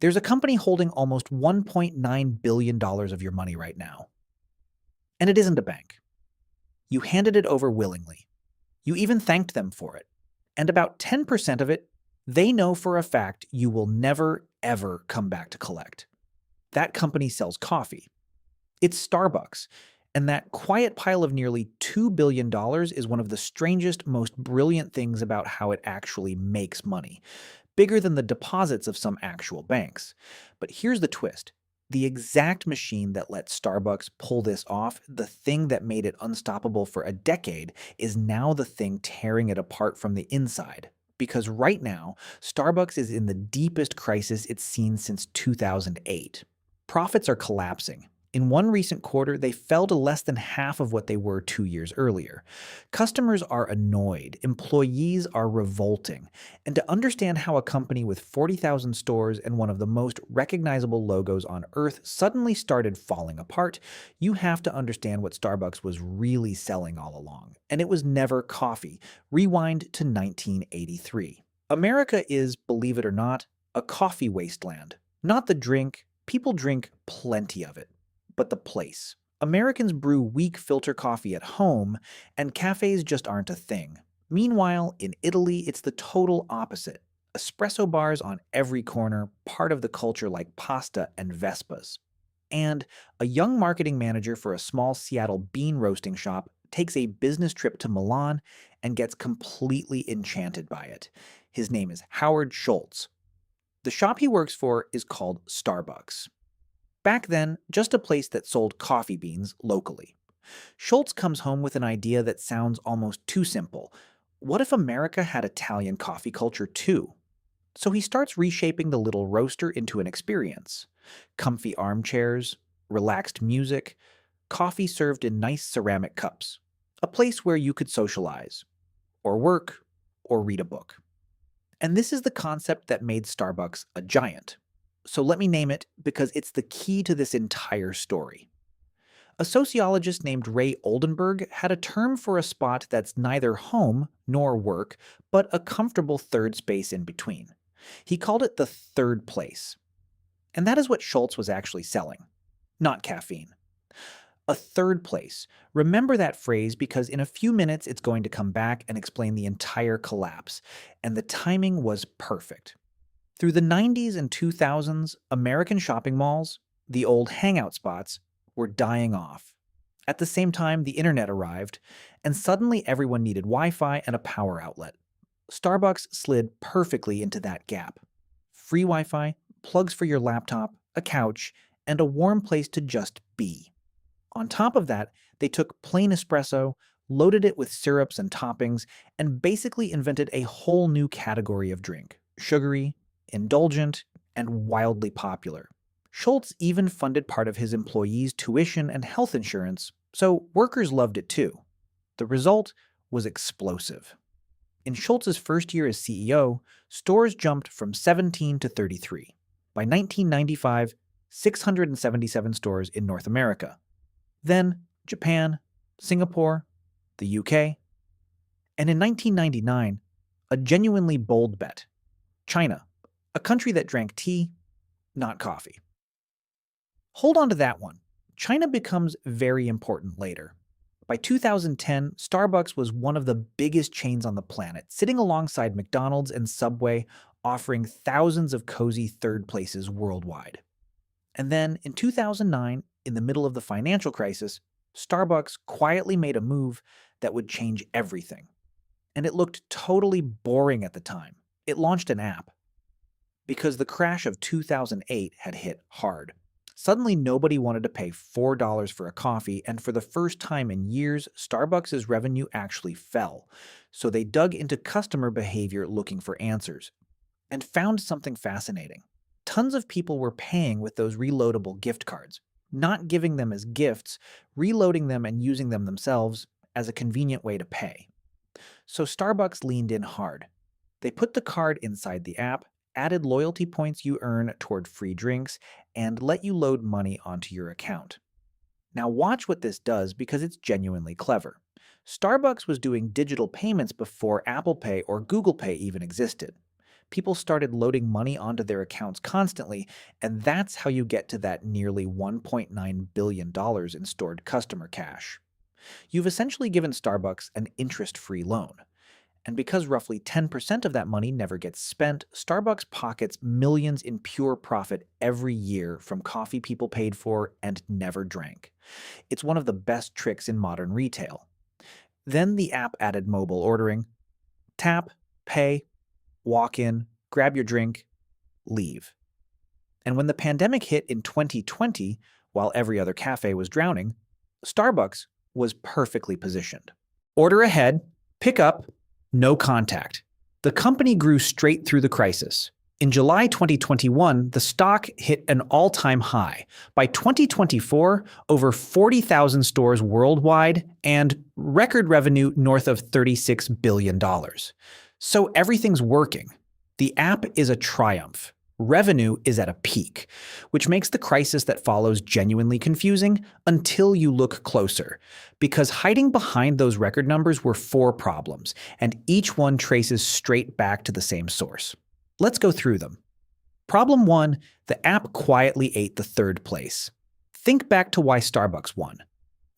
There's a company holding almost $1.9 billion of your money right now. And it isn't a bank. You handed it over willingly. You even thanked them for it. And about 10% of it, they know for a fact you will never, ever come back to collect. That company sells coffee. It's Starbucks. And that quiet pile of nearly $2 billion is one of the strangest, most brilliant things about how it actually makes money, bigger than the deposits of some actual banks. But here's the twist. The exact machine that let Starbucks pull this off, the thing that made it unstoppable for a decade, is now the thing tearing it apart from the inside. Because right now, Starbucks is in the deepest crisis it's seen since 2008. Profits are collapsing. In one recent quarter, they fell to less than half of what they were 2 years earlier. Customers are annoyed, employees are revolting, and to understand how a company with 40,000 stores and one of the most recognizable logos on earth suddenly started falling apart, you have to understand what Starbucks was really selling all along. And it was never coffee. Rewind to 1983. America is, believe it or not, a coffee wasteland. Not the drink, people drink plenty of it, but the place. Americans brew weak filter coffee at home, and cafes just aren't a thing. Meanwhile, in Italy, it's the total opposite. Espresso bars on every corner, part of the culture like pasta and Vespas. And a young marketing manager for a small Seattle bean roasting shop takes a business trip to Milan and gets completely enchanted by it. His name is Howard Schultz. The shop he works for is called Starbucks. Back then, just a place that sold coffee beans locally. Schultz comes home with an idea that sounds almost too simple. What if America had Italian coffee culture too? So he starts reshaping the little roaster into an experience. Comfy armchairs, relaxed music, coffee served in nice ceramic cups. A place where you could socialize, or work, or read a book. And this is the concept that made Starbucks a giant. So let me name it because it's the key to this entire story. A sociologist named Ray Oldenburg had a term for a spot that's neither home nor work, but a comfortable third space in between. He called it the third place. And that is what Schultz was actually selling, not caffeine. A third place. Remember that phrase because in a few minutes it's going to come back and explain the entire collapse. And the timing was perfect. Through the 90s and 2000s, American shopping malls, the old hangout spots, were dying off. At the same time, the internet arrived, and suddenly everyone needed Wi-Fi and a power outlet. Starbucks slid perfectly into that gap. Free Wi-Fi, plugs for your laptop, a couch, and a warm place to just be. On top of that, they took plain espresso, loaded it with syrups and toppings, and basically invented a whole new category of drink: sugary, indulgent, and wildly popular. Schultz even funded part of his employees' tuition and health insurance, so workers loved it too. The result was explosive. In Schultz's first year as CEO, stores jumped from 17 to 33. By 1995, 677 stores in North America. Then Japan, Singapore, the UK. And in 1999, a genuinely bold bet: China, a country that drank tea, not coffee. Hold on to that one. China becomes very important later. By 2010, Starbucks was one of the biggest chains on the planet, sitting alongside McDonald's and Subway, offering thousands of cozy third places worldwide. And then, in 2009, in the middle of the financial crisis, Starbucks quietly made a move that would change everything. And it looked totally boring at the time. It launched an app. Because the crash of 2008 had hit hard. Suddenly, nobody wanted to pay $4 for a coffee, and for the first time in years, Starbucks' revenue actually fell. So they dug into customer behavior looking for answers, and found something fascinating. Tons of people were paying with those reloadable gift cards, not giving them as gifts, reloading them and using them themselves as a convenient way to pay. So Starbucks leaned in hard. They put the card inside the app, added loyalty points you earn toward free drinks, and let you load money onto your account. Now watch what this does because it's genuinely clever. Starbucks was doing digital payments before Apple Pay or Google Pay even existed. People started loading money onto their accounts constantly, and that's how you get to that nearly $1.9 billion in stored customer cash. You've essentially given Starbucks an interest-free loan. And because roughly 10% of that money never gets spent, Starbucks pockets millions in pure profit every year from coffee people paid for and never drank. It's one of the best tricks in modern retail. Then the app added mobile ordering. Tap, pay, walk in, grab your drink, leave. And when the pandemic hit in 2020, while every other cafe was drowning, Starbucks was perfectly positioned. Order ahead, pick up, no contact. The company grew straight through the crisis. In July 2021, the stock hit an all-time high. By 2024, over 40,000 stores worldwide and record revenue north of $36 billion. So everything's working. The app is a triumph. Revenue is at a peak, which makes the crisis that follows genuinely confusing until you look closer, because hiding behind those record numbers were 4 problems, and each one traces straight back to the same source. Let's go through them. Problem 1, the app quietly ate the 3rd place. Think back to why Starbucks won.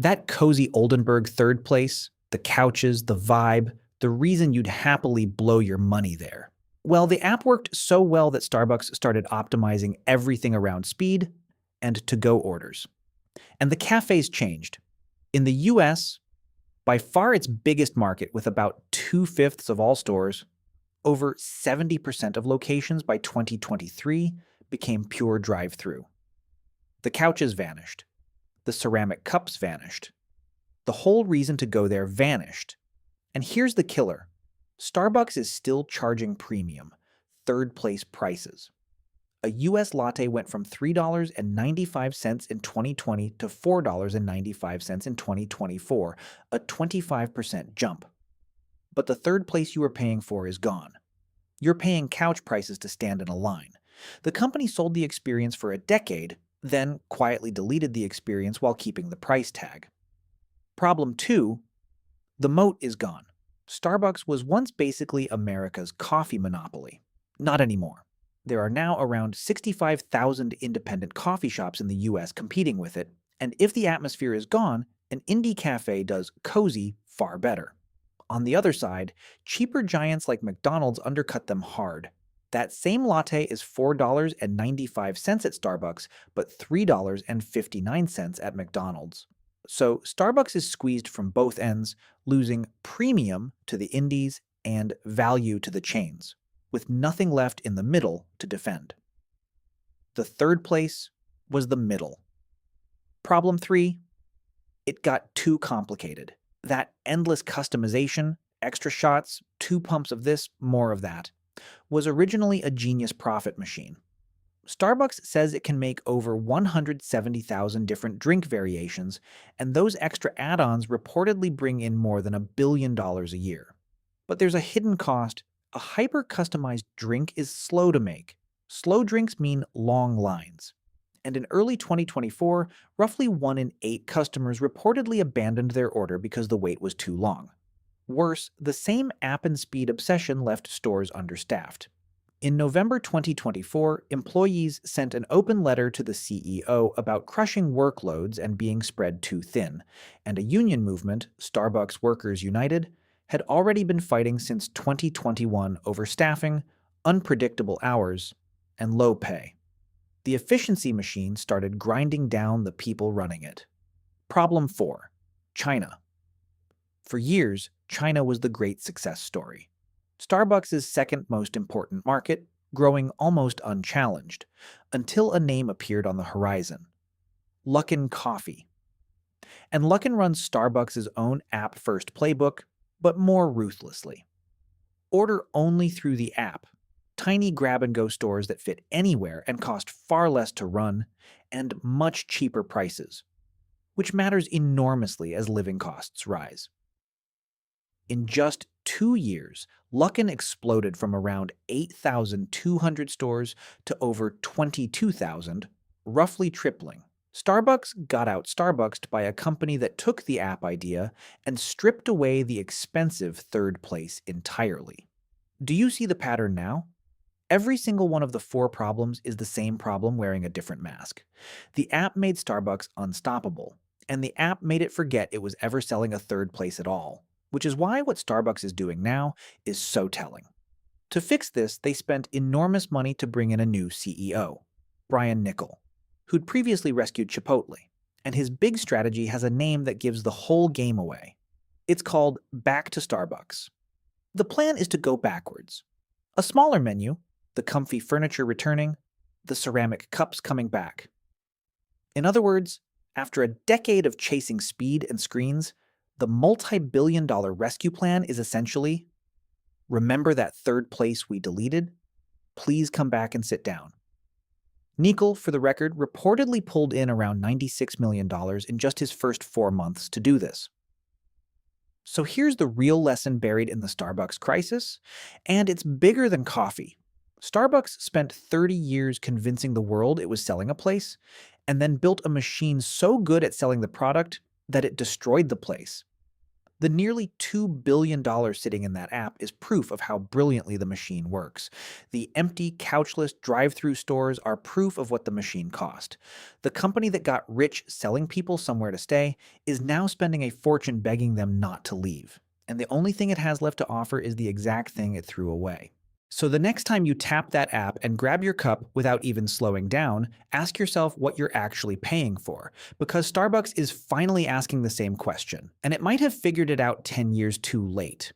That cozy Oldenburg 3rd place, the couches, the vibe, the reason you'd happily blow your money there. Well, the app worked so well that Starbucks started optimizing everything around speed and to-go orders. And the cafes changed. In the US, by far its biggest market with about 2/5 of all stores, over 70% of locations by 2023 became pure drive-through. The couches vanished. The ceramic cups vanished. The whole reason to go there vanished. And here's the killer. Starbucks is still charging premium, 3rd-place prices. A US latte went from $3.95 in 2020 to $4.95 in 2024, a 25% jump. But the 3rd place you were paying for is gone. You're paying couch prices to stand in a line. The company sold the experience for a decade, then quietly deleted the experience while keeping the price tag. Problem 2, the moat is gone. Starbucks was once basically America's coffee monopoly. Not anymore. There are now around 65,000 independent coffee shops in the US competing with it, and if the atmosphere is gone, an indie cafe does cozy far better. On the other side, cheaper giants like McDonald's undercut them hard. That same latte is $4.95 at Starbucks, but $3.59 at McDonald's. So Starbucks is squeezed from both ends, losing premium to the indies and value to the chains, with nothing left in the middle to defend. The 3rd place was the middle. Problem 3, it got too complicated. That endless customization, extra shots, 2 pumps of this, more of that, was originally a genius profit machine. Starbucks says it can make over 170,000 different drink variations, and those extra add-ons reportedly bring in more than $1 billion a year. But there's a hidden cost. A hyper-customized drink is slow to make. Slow drinks mean long lines. And in early 2024, roughly 1 in 8 customers reportedly abandoned their order because the wait was too long. Worse, the same app and speed obsession left stores understaffed. In November 2024, employees sent an open letter to the CEO about crushing workloads and being spread too thin, and a union movement, Starbucks Workers United, had already been fighting since 2021 over staffing, unpredictable hours, and low pay. The efficiency machine started grinding down the people running it. Problem 4, China. For years, China was the great success story. Starbucks' second most important market, growing almost unchallenged, until a name appeared on the horizon. Luckin Coffee. And Luckin runs Starbucks' own app-first playbook, but more ruthlessly. Order only through the app. Tiny grab-and-go stores that fit anywhere and cost far less to run, and much cheaper prices, which matters enormously as living costs rise. In just 2 years, Luckin exploded from around 8,200 stores to over 22,000, roughly tripling. Starbucks got out Starbucksed by a company that took the app idea and stripped away the expensive 3rd place entirely. Do you see the pattern now? Every single one of the four problems is the same problem wearing a different mask. The app made Starbucks unstoppable, and the app made it forget it was ever selling a third place at all, which is why what Starbucks is doing now is so telling. To fix this, they spent enormous money to bring in a new CEO, Brian Niccol, who'd previously rescued Chipotle, and his big strategy has a name that gives the whole game away. It's called Back to Starbucks. The plan is to go backwards. A smaller menu, the comfy furniture returning, the ceramic cups coming back. In other words, after a decade of chasing speed and screens, the multi-billion-dollar rescue plan is essentially, remember that third place we deleted? Please come back and sit down. Niccol, for the record, reportedly pulled in around $96 million in just his first 4 months to do this. So here's the real lesson buried in the Starbucks crisis, and it's bigger than coffee. Starbucks spent 30 years convincing the world it was selling a place, and then built a machine so good at selling the product that it destroyed the place. The nearly $2 billion sitting in that app is proof of how brilliantly the machine works. The empty, couchless drive-through stores are proof of what the machine cost. The company that got rich selling people somewhere to stay is now spending a fortune begging them not to leave. And the only thing it has left to offer is the exact thing it threw away. So the next time you tap that app and grab your cup without even slowing down, ask yourself what you're actually paying for, because Starbucks is finally asking the same question, and it might have figured it out 10 years too late.